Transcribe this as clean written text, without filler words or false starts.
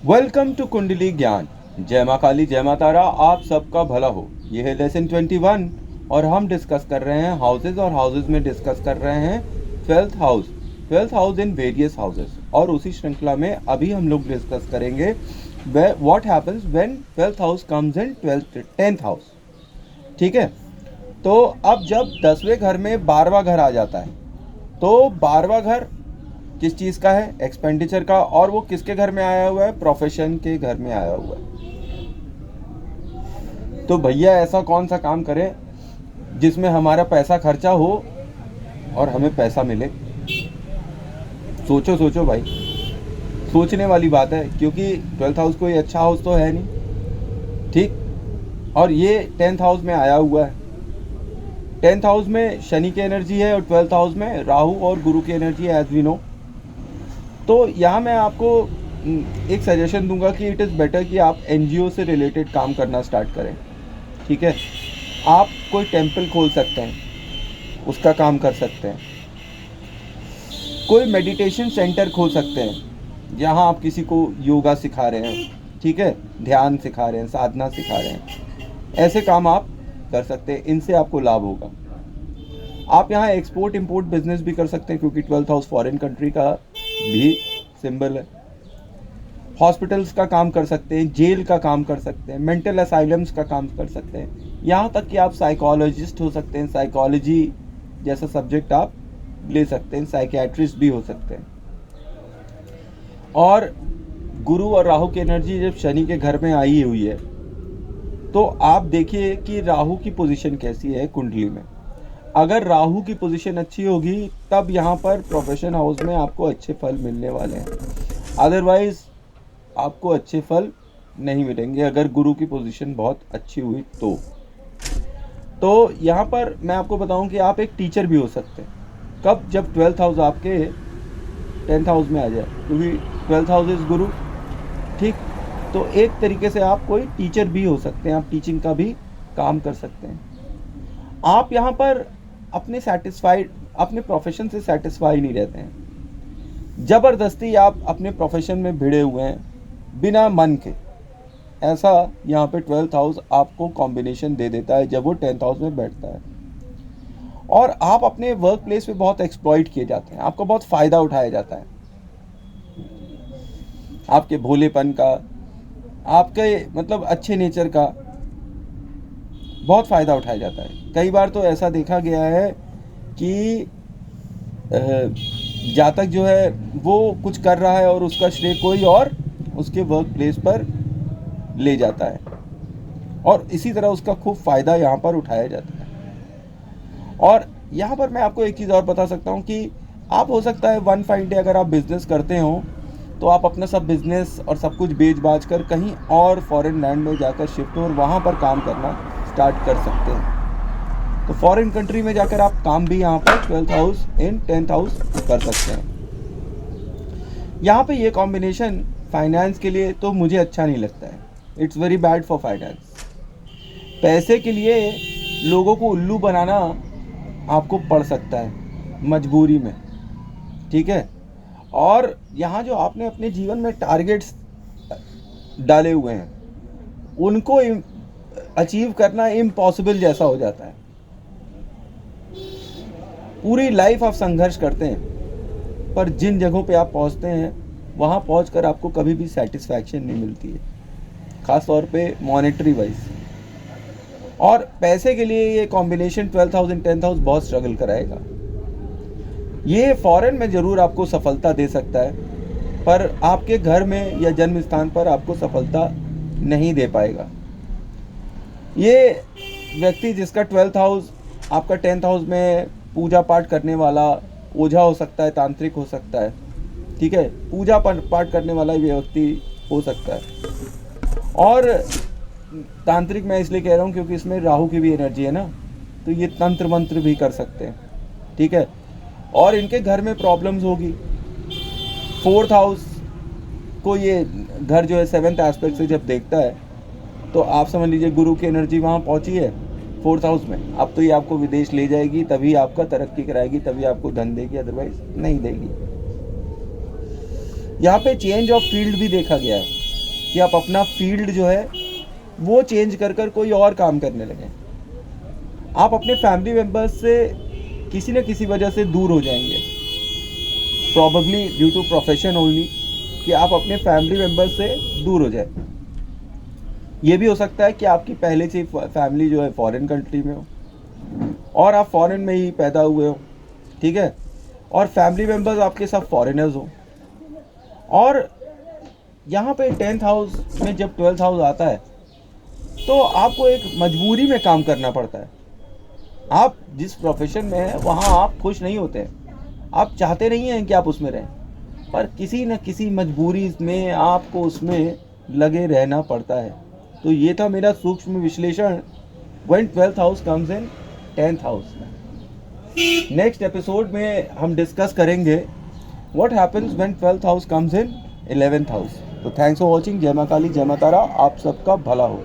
Welcome to कुंडली ज्ञान। जय माँ काली, जय माँ तारा, आप सबका भला हो। ये है लेसन 21 और हम डिस्कस कर रहे हैं हाउसेज और हाउसेज में डिस्कस कर रहे हैं twelfth house in various houses. और उसी श्रृंखला में अभी हम लोग डिस्कस करेंगे what happens when twelfth house comes in 10th house. ठीक है, तो अब जब 10वें घर में 12वां घर आ जाता है तो 12वां घर किस चीज़ का है? एक्सपेंडिचर का। और वो किसके घर में आया हुआ है? प्रोफेशन के घर में आया हुआ है। तो भैया ऐसा कौन सा काम करें जिसमें हमारा पैसा खर्चा हो और हमें पैसा मिले? सोचो सोचो भाई, सोचने वाली बात है, क्योंकि 12th हाउस कोई अच्छा हाउस तो है नहीं। ठीक, और ये 10th हाउस में आया हुआ है। 10th हाउस में शनि की एनर्जी है और 12th हाउस में राहु और गुरु की एनर्जी है, एज वी नो। तो यहाँ मैं आपको एक सजेशन दूंगा कि इट इज़ बेटर कि आप एनजीओ से रिलेटेड काम करना स्टार्ट करें। ठीक है, आप कोई टेम्पल खोल सकते हैं, उसका काम कर सकते हैं। कोई मेडिटेशन सेंटर खोल सकते हैं जहाँ आप किसी को योगा सिखा रहे हैं, ठीक है, ध्यान सिखा रहे हैं, साधना सिखा रहे हैं। ऐसे काम आप कर सकते हैं, इनसे आपको लाभ होगा। आप यहाँ एक्सपोर्ट इंपोर्ट बिजनेस भी कर सकते हैं, क्योंकि 12th हाउस फॉरेन कंट्री का भी सिंबल है। हॉस्पिटल्स का काम कर सकते हैं, जेल का काम कर सकते हैं, मेंटल असाइलम्स का काम कर सकते हैं, यहाँ तक कि आप साइकोलॉजिस्ट हो सकते हैं। साइकोलॉजी जैसा सब्जेक्ट आप ले सकते हैं, साइकियाट्रिस्ट भी हो सकते हैं। और गुरु और राहु की एनर्जी जब शनि के घर में आई हुई है तो आप देखिए कि राहु की पोजीशन कैसी है कुंडली में। अगर राहु की पोजीशन अच्छी होगी तब यहाँ पर प्रोफेशन हाउस में आपको अच्छे फल मिलने वाले हैं, अदरवाइज आपको अच्छे फल नहीं मिलेंगे अगर गुरु की पोजीशन बहुत अच्छी हुई तो यहाँ पर मैं आपको बताऊं कि आप एक टीचर भी हो सकते हैं। कब? जब 12th हाउस आपके 10th हाउस में आ जाए, क्योंकि 12th हाउस इज गुरु। ठीक, तो एक तरीके से आप कोई टीचर भी हो सकते हैं, आप टीचिंग का भी काम कर सकते हैं। आप यहाँ पर अपने प्रोफेशन से सेटिस्फाई नहीं रहते हैं, ज़बरदस्ती आप अपने प्रोफेशन में भिड़े हुए हैं बिना मन के। ऐसा यहाँ पे 12th हाउस आपको कॉम्बिनेशन दे देता है जब वो 10th हाउस में बैठता है। और आप अपने वर्क प्लेस पे बहुत एक्सप्लॉइट किए जाते हैं, आपका बहुत फ़ायदा उठाया जाता है। आपके भोलेपन का, आपके मतलब अच्छे नेचर का बहुत फ़ायदा उठाया जाता है। कई बार तो ऐसा देखा गया है कि जातक जो है वो कुछ कर रहा है और उसका श्रेय कोई और उसके वर्क प्लेस पर ले जाता है, और इसी तरह उसका खूब फ़ायदा यहाँ पर उठाया जाता है। और यहाँ पर मैं आपको एक चीज़ और बता सकता हूँ कि आप, हो सकता है वन फाइन डे अगर आप बिज़नेस करते हो तो आप अपना सब बिज़नेस और सब कुछ बेच बाच कर कहीं और फॉरेन लैंड में जाकर शिफ्ट हो और वहाँ पर काम करना स्टार्ट कर सकते हैं। तो फॉरेन कंट्री में जाकर आप काम भी यहाँ पर 12th house in 10th house कर सकते हैं। यहाँ पे ये कॉम्बिनेशन फाइनेंस के लिए तो मुझे अच्छा नहीं लगता है। It's very bad for finance. पैसे के लिए लोगों को उल्लू बनाना आपको पड़ सकता है मजबूरी में, ठीक है। और यहाँ जो आपने अपने जीवन में टारगेट्स डाले हुए हैं उनको अचीव करना इम्पॉसिबल जैसा हो जाता है। पूरी लाइफ आप संघर्ष करते हैं, पर जिन जगहों पे आप पहुँचते हैं वहाँ पहुँचकर आपको कभी भी सेटिस्फैक्शन नहीं मिलती है, ख़ास तौर पे मॉनेटरी वाइज। और पैसे के लिए ये combination 12th house and 10th house बहुत स्ट्रगल कराएगा। ये फॉरेन में ज़रूर आपको सफलता दे सकता है, पर आपके घर में या जन्म स्थान पर आपको सफलता नहीं दे पाएगा। ये व्यक्ति जिसका 12th हाउस आपका 10th हाउस में पूजा पाठ करने वाला ओझा हो सकता है, तांत्रिक हो सकता है, ठीक है, पूजा पाठ करने वाला व्यक्ति हो सकता है। और तांत्रिक मैं इसलिए कह रहा हूँ क्योंकि इसमें राहु की भी एनर्जी है ना, तो ये तंत्र मंत्र भी कर सकते हैं, ठीक है। और इनके घर में प्रॉब्लम्स होगी। 4th हाउस को ये घर जो है 7th एस्पेक्ट से जब देखता है तो आप समझ लीजिए गुरु की एनर्जी वहाँ पहुँची है 4th हाउस में। अब तो ये आपको विदेश ले जाएगी, तभी आपका तरक्की कराएगी, तभी आपको धन देगी, अदरवाइज नहीं देगी। यहाँ पे चेंज ऑफ फील्ड भी देखा गया है। कि आप अपना फील्ड जो है वो चेंज कर कर कोई और काम करने लगें। आप अपने फैमिली मेम्बर्स से किसी न किसी वजह से दूर हो जाएंगे, probably due to profession only, कि आप अपने फैमिली मेम्बर्स से दूर हो जाए। ये भी हो सकता है कि आपकी पहले से फैमिली जो है फॉरेन कंट्री में हो और आप फॉरेन में ही पैदा हुए हो, ठीक है, और फैमिली मेम्बर्स आपके सब फॉरेनर्स हो। और यहाँ पे 10th हाउस में जब 12th हाउस आता है तो आपको एक मजबूरी में काम करना पड़ता है। आप जिस प्रोफेशन में हैं वहाँ आप खुश नहीं होते हैं, आप चाहते नहीं हैं कि आप उसमें रहें, पर किसी न किसी मजबूरी में आपको उसमें लगे रहना पड़ता है। तो ये था मेरा सूक्ष्म विश्लेषण when 12th house comes in 10th house. Next episode में हम डिस्कस करेंगे what happens when 12th house comes in 11th house. तो थैंक्स फॉर वॉचिंग। जय मां काली, जय मां तारा, आप सबका भला हो।